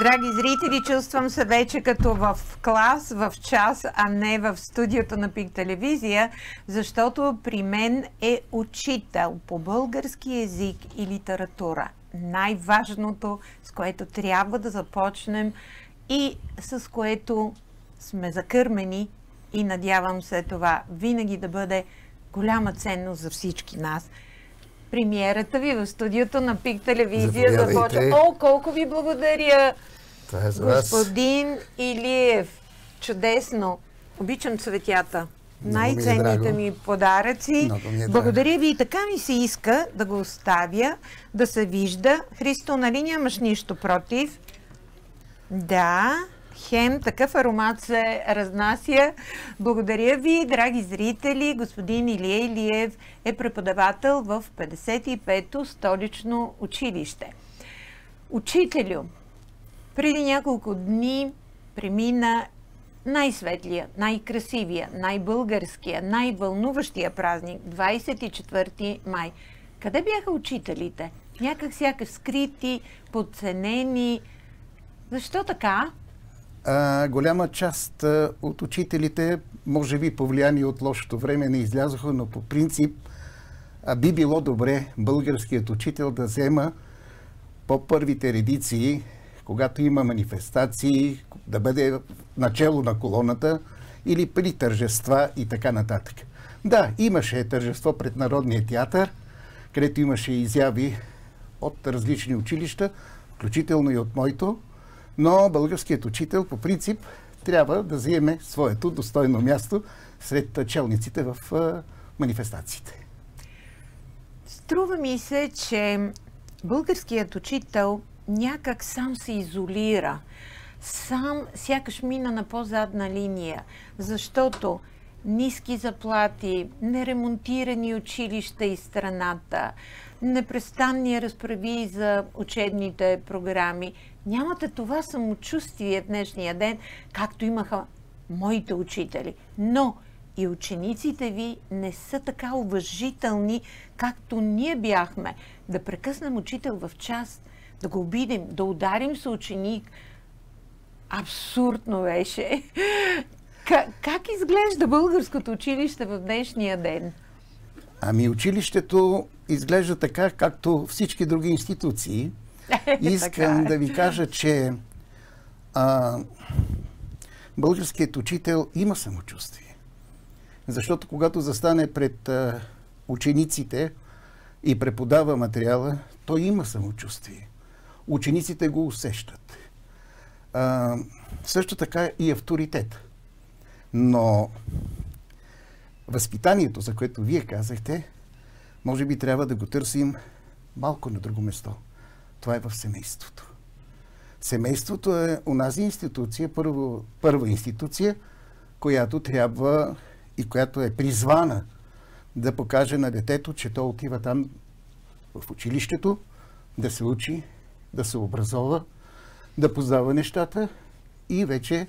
Драги зрители, чувствам се вече като в клас, в час, а не в студиото на ПИК телевизия, защото при мен е учител по български език и литература. Най-важното, с което трябва да започнем и с което сме закърмени, и надявам се това винаги да бъде голяма ценност за всички нас. Премиерата ви в студиото на ПИК телевизия започва. О, колко ви благодаря, това е за господин Илиев. Чудесно. Обичам цветята. Най-ценните ми подаръци. Благодаря ви, и така ми се иска да го оставя, да се вижда. Христо, нали нямаш нищо против? Да. Хем, такъв аромат се разнася. Благодаря ви, драги зрители. Господин Илия Илиев е преподавател в 55-то столично училище. Учителю, преди няколко дни премина най-светлия, най-красивия, най-българския, най-вълнуващия празник, 24 май. Къде бяха учителите? Някак сякаш скрити, подценени. Защо така? Голяма част от учителите, може би повлияни от лошото време, не излязоха, но по принцип би било добре българският учител да взема по първите редици, когато има манифестации, да бъде начело на колоната или при тържества и така нататък. Да, имаше тържество пред Народния театър, където имаше изяви от различни училища, включително и от моето, но българският учител по принцип трябва да заеме своето достойно място сред челниците в манифестациите. Струва ми се, че българският учител някак сам се изолира. Сам сякаш мина на по-задна линия, защото ниски заплати, неремонтирани училища из страната, непрестанни разправи за учебните програми. Нямате това самочувствие в днешния ден, както имаха моите учители. Но и учениците ви не са така уважителни, както ние бяхме. Да прекъснем учител в час, да го обидим, да ударим съученик. Абсурдно беше. Как изглежда българското училище в днешния ден? Ами училището изглежда така, както всички други институции. Искам да ви кажа, че българският учител има самочувствие. Защото когато застане пред учениците и преподава материала, той има самочувствие. Учениците го усещат. Също така и авторитет. Но възпитанието, за което вие казахте, може би трябва да го търсим малко на друго место. Това е в семейството. Семейството е онази институция, първа институция, която трябва и която е призвана да покаже на детето, че то отива там в училището, да се учи, да се образова, да познава нещата и вече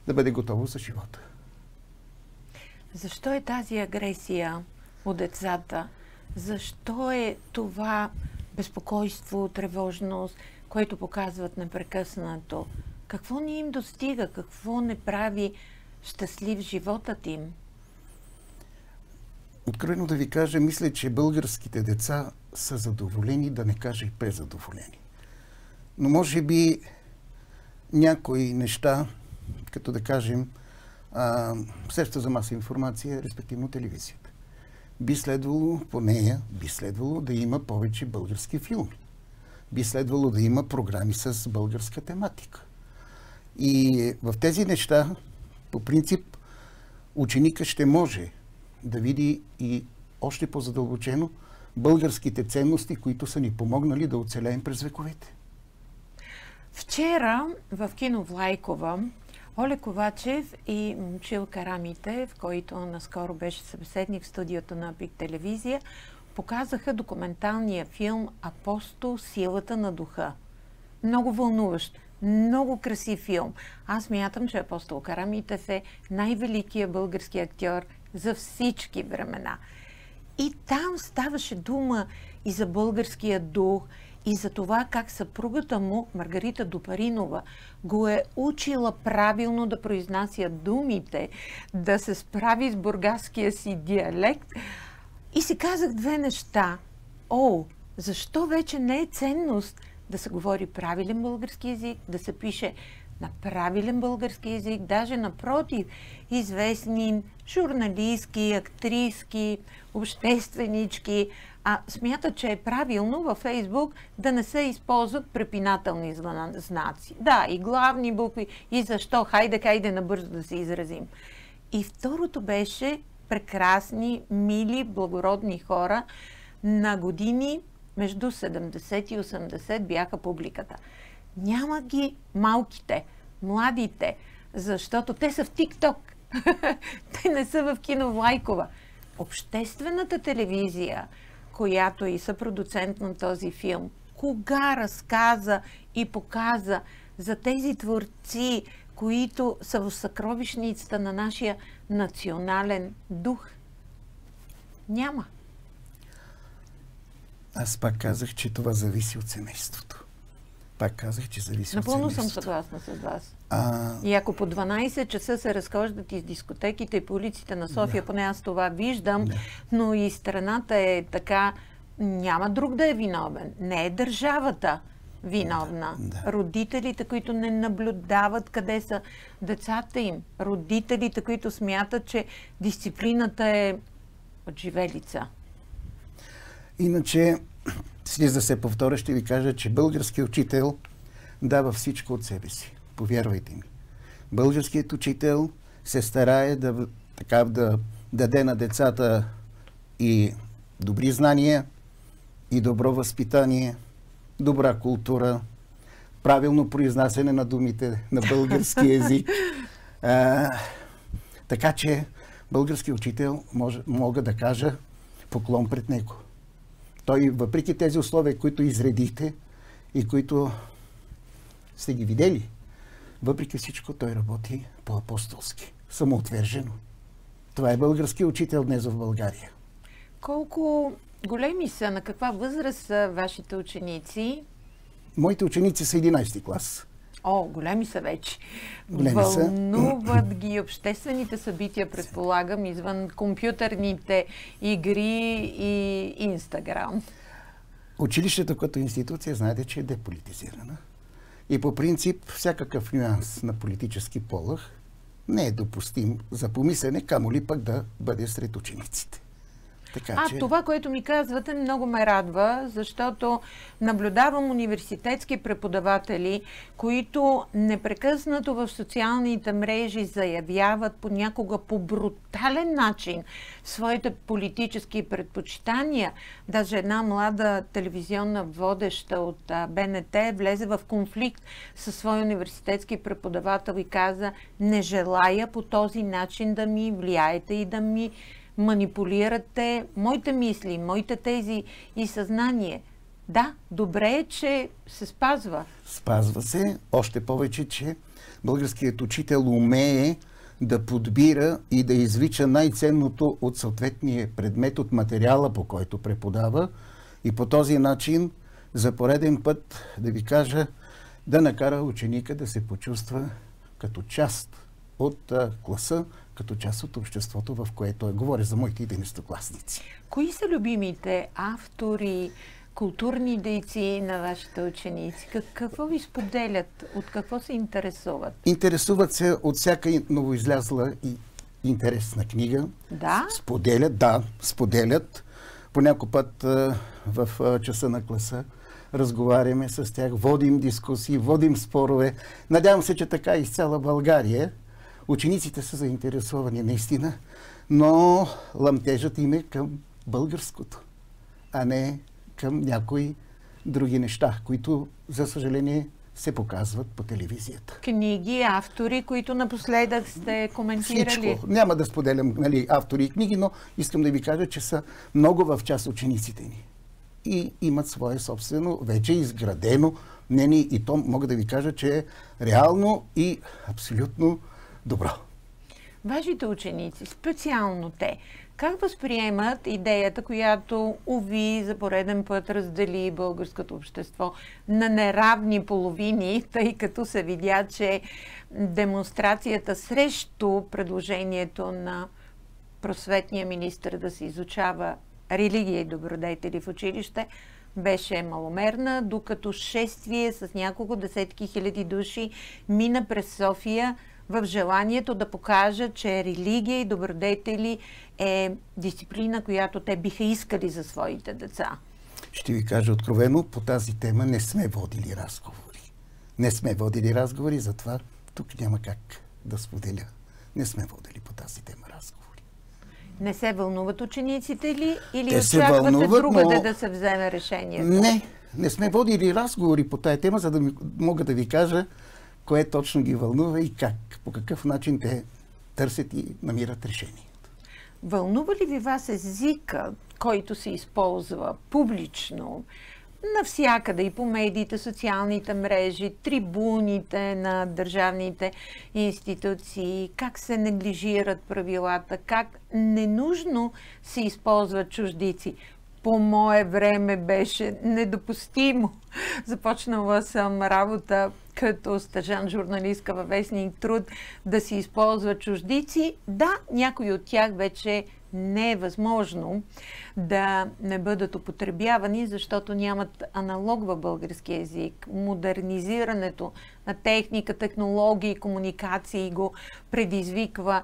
да бъде готово за живота. Защо е тази агресия от децата? Защо е това безпокойство, тревожност, което показват непрекъснато? Какво не им достига? Какво не прави щастлив животът им? Откровено да ви кажа, мисля, че българските деца са задоволени, да не кажа и презадоволени. Но може би някои неща, като да кажем, средства за масова информация, респективно телевизията. Би следвало по нея, да има повече български филми. Би следвало да има програми с българска тематика. И в тези неща, по принцип, ученика ще може да види и още по-задълбочено българските ценности, които са ни помогнали да оцелеем през вековете. Вчера в кино Влайкова Оле Ковачев и Момчил Карамитев, който наскоро беше събеседник в студиото на ПИК телевизия, показаха документалния филм "Апостол, силата на духа". Много вълнуващ, много красив филм. Аз мятам, че Апостол Карамитев е най-великият български актьор за всички времена. И там ставаше дума и за българския дух, и за това как съпругата му, Маргарита Допаринова, го е учила правилно да произнася думите, да се справи с бургаския си диалект. И си казах две неща. Защо вече не е ценност да се говори правилен български език, да се пише на правилен български език, даже напротив, известни журналистки, актриски, общественички, смятат, че е правилно във Фейсбук да не се използват препинателни знаци. Да, и главни букви, и защо, хайде набързо да се изразим. И второто беше прекрасни, мили, благородни хора, на години между 70 и 80 бяха публиката. Няма ги малките, младите, защото те са в ТикТок. Те не са в Киновлайкова. Обществената телевизия, която и съпродуцент на този филм, кога разказа и показа за тези творци, които са в съкровищницата на нашия национален дух? Няма. Аз пак казах, че това зависи от семейството. Пак казах, че зависи от семейството. Напълно съм съгласна с вас. И ако по 12 часа се разхождат из дискотеките и по улиците на София, поне аз това виждам, но и страната е така, няма друг да е виновен. Не е държавата виновна. Родителите, които не наблюдават къде са децата им. Родителите, които смятат, че дисциплината е отживелица. Иначе, след да се повторя, ще ви кажа, че българският учител дава всичко от себе си. Повярвайте ми. Българският учител се старае да даде на децата и добри знания, и добро възпитание, добра култура, правилно произнасяне на думите на български език. Така че българският учител, мога да кажа, поклон пред него. Той, въпреки тези условия, които изредихте и които сте ги видели, въпреки всичко той работи по-апостолски, самоотвержено. Това е българският учител днес в България. Колко големи са, на каква възраст са вашите ученици? Моите ученици са 11 клас. Големи са вече. Вълнуват ги обществените събития, предполагам, извън компютърните игри и Инстаграм. Училището като институция, знаете, че е деполитизирана. И по принцип, всякакъв нюанс на политически полъх не е допустим за помислене, камо ли пък да бъде сред учениците. Това, което ми казвате, много ме радва, защото наблюдавам университетски преподаватели, които непрекъснато в социалните мрежи заявяват понякога по брутален начин своите политически предпочитания. Даже една млада телевизионна водеща от БНТ влезе в конфликт със свой университетски преподавател и каза: не желая по този начин да ми влияете и да ми манипулирате моите мисли, моите тези и съзнание. Да, добре е, че се спазва. Спазва се, още повече, че българският учител умее да подбира и да извлича най-ценното от съответния предмет, от материала, по който преподава, и по този начин за пореден път, да ви кажа, да накара ученика да се почувства като част от класа, като част от обществото, в което е. Говоря за моите 11-класници. Кои са любимите автори, културни дейци на вашите ученици? Какво ви споделят? От какво се интересуват? Интересуват се от всяка новоизлязла и интересна книга. Да? Споделят. По някой път в часа на класа разговаряме с тях, водим дискусии, водим спорове. Надявам се, че така из цяла България. Учениците са заинтересовани наистина, но ламтежът им е към българското, а не към някои други неща, които, за съжаление, се показват по телевизията. Книги, автори, които напоследък сте коментирали? Всичко. Няма да споделям автори и книги, но искам да ви кажа, че са много в част учениците ни. И имат свое собствено, вече изградено мнение, и то мога да ви кажа, че е реално и абсолютно добро. Вашите ученици, специално те, Как възприемат идеята, която, уви, за пореден път раздели българското общество на неравни половини, тъй като се видя, че демонстрацията срещу предложението на просветния министър да се изучава религия и добродетели в училище беше маломерна, докато шествие с няколко десетки хиляди души мина през София в желанието да покажа, че религия и добродетели е дисциплина, която те биха искали за своите деца. Ще ви кажа откровено, по тази тема не сме водили разговори. Не сме водили разговори, затова тук няма как да споделя. Не сме водили по тази тема разговори. Не се вълнуват учениците ли или очаквате другаде да се вземе решението? Не сме водили разговори по тая тема, за да мога да ви кажа кое точно ги вълнува и как, по какъв начин те търсят и намират решението. Вълнува ли ви вас езика, който се използва публично, навсякъде и по медиите, социалните мрежи, трибуните на държавните институции, как се неглижират правилата, как ненужно се използват чуждици? По мое време беше недопустимо. Започнала съм работа като стажант журналистка във вестник Труд да се използват чуждици. Да, някои от тях вече не е възможно да не бъдат употребявани, защото нямат аналог в български език. Модернизирането на техника, технологии, комуникации го предизвиква.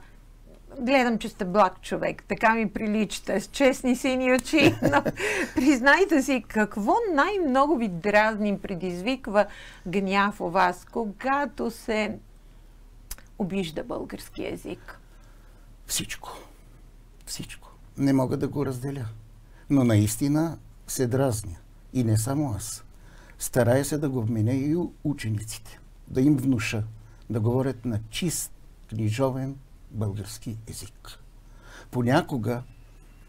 Гледам, че сте благ човек, така ми приличате, с честни сини очи, но признайте си, какво най-много ви дразни, предизвиква гняв у вас, когато се обижда български език? Всичко. Всичко. Не мога да го разделя. Но наистина се дразня. И не само аз. Старая се да го вменя и учениците. Да им внуша. Да говорят на чист, книжовен български език. Понякога,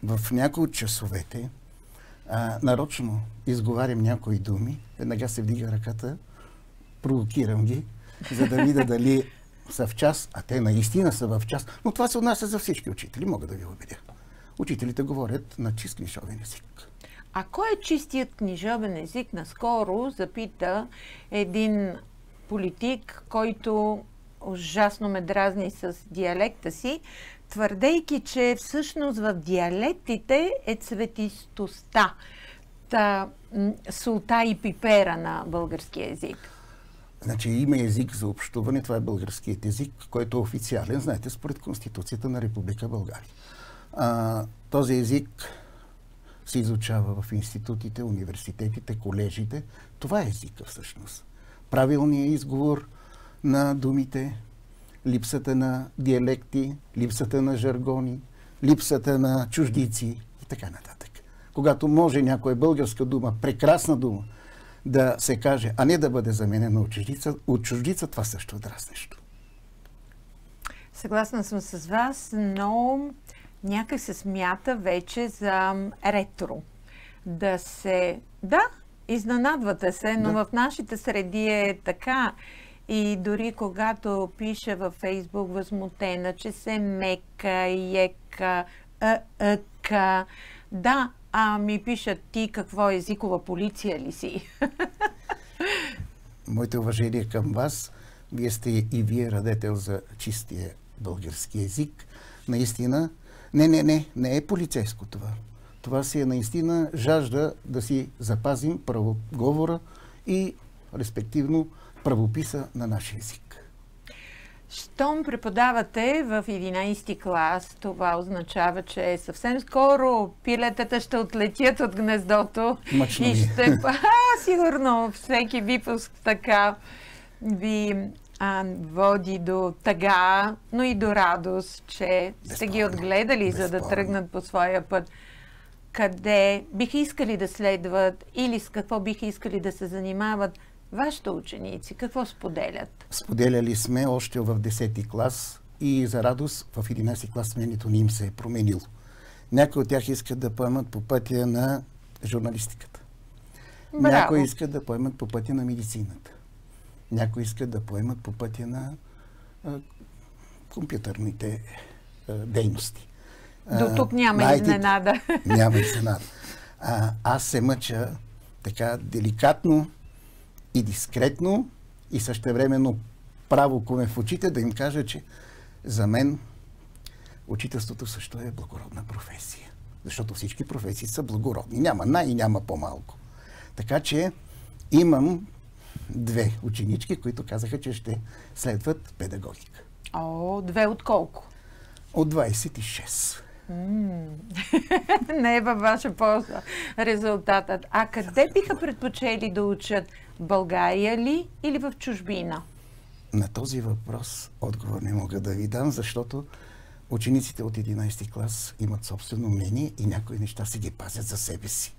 в някои от часовете, нарочно изговарям някои думи, веднага се вдига ръката, провокирам ги, за да видя дали са в час, а те наистина са в час. Но това се отнася за всички учители, мога да ви убедя. Учителите говорят на чист книжовен език. А кой е чистият книжовен език? Наскоро запита един политик, който ужасно ме дразни с диалекта си, твърдейки, че всъщност в диалектите е цветистостта, солта и пипера на българския език. Значи има език за общуване, това е българският език, който е официален, знаете, според Конституцията на Република България. Този език се изучава в институтите, университетите, колежите. Това е езика всъщност. Правилният изговор на думите, липсата на диалекти, липсата на жаргони, липсата на чуждици и така нататък. Когато може някоя българска дума, прекрасна дума, да се каже, а не да бъде заменена от чуждица, това също е дразнещо. Съгласна съм с вас, но някак се смята вече за ретро. Да, изненадвате се, но в нашите среди е така. И дори когато пиша във Фейсбук възмутена, че се мека, ека, да, ми пишат ти какво езикова полиция ли си? Моите уважения към вас. Вие сте и вие радетел за чистия български език. Наистина, не е полицейско това. Това си е наистина жажда да си запазим правоговора и респективно правописа на нашия език. Щом преподавате в 11 клас, това означава, че съвсем скоро пилетата ще отлетят от гнездото. Мъчно и ще... Сигурно всеки випуск така ви води до тъга, но и до радост, че сте ги отгледали, за да тръгнат по своя път. Къде биха искали да следват или с какво биха искали да се занимават вашите ученици? Какво споделят? Споделяли сме още в 10-ти клас и за радост в 11-ти клас мнението ни им се е променило. Някои от тях искат да поемат по пътя на журналистиката. Браво. Някои искат да поемат по пътя на медицината. Някои искат да поемат по пътя на компютърните дейности. До тук няма изненада. Няма изненада. Аз се мъча така деликатно и дискретно и същевременно право коме в очите да им кажа, че за мен учителството също е благородна професия. Защото всички професии са благородни. Няма и няма по-малко. Така че имам 2 ученички, които казаха, че ще следват педагогика. 2 от колко? От 26. Не е във ваша полза резултатът. А къде биха предпочели да учат? В България ли или в чужбина? На този въпрос отговор не мога да ви дам, защото учениците от 11 клас имат собствено мнение и някои неща си ги пазят за себе си.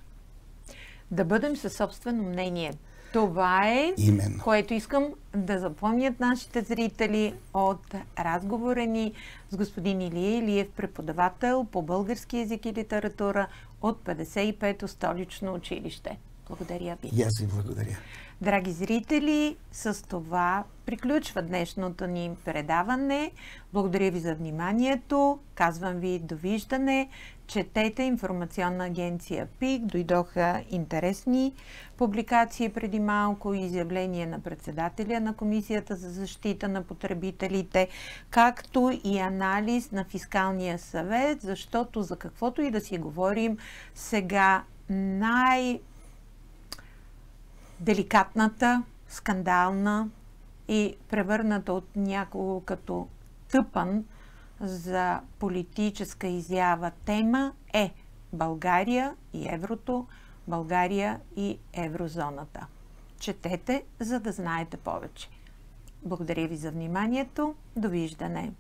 Да бъдем със собствено мнение. Това е, именно, което искам да запомнят нашите зрители от разговора ни с господин Илия Илиев, преподавател по български език и литература от 55-то столично училище. Благодаря ви. И аз ви благодаря. Драги зрители, с това приключва днешното ни предаване. Благодаря ви за вниманието. Казвам ви довиждане. Четете информационна агенция ПИК. Дойдоха интересни публикации преди малко и изявление на председателя на Комисията за защита на потребителите, както и анализ на Фискалния съвет, защото за каквото и да си говорим, сега деликатната, скандална и превърната от някого като тъпан за политическа изява тема е България и еврото, България и еврозоната. Четете, за да знаете повече. Благодаря ви за вниманието. Довиждане!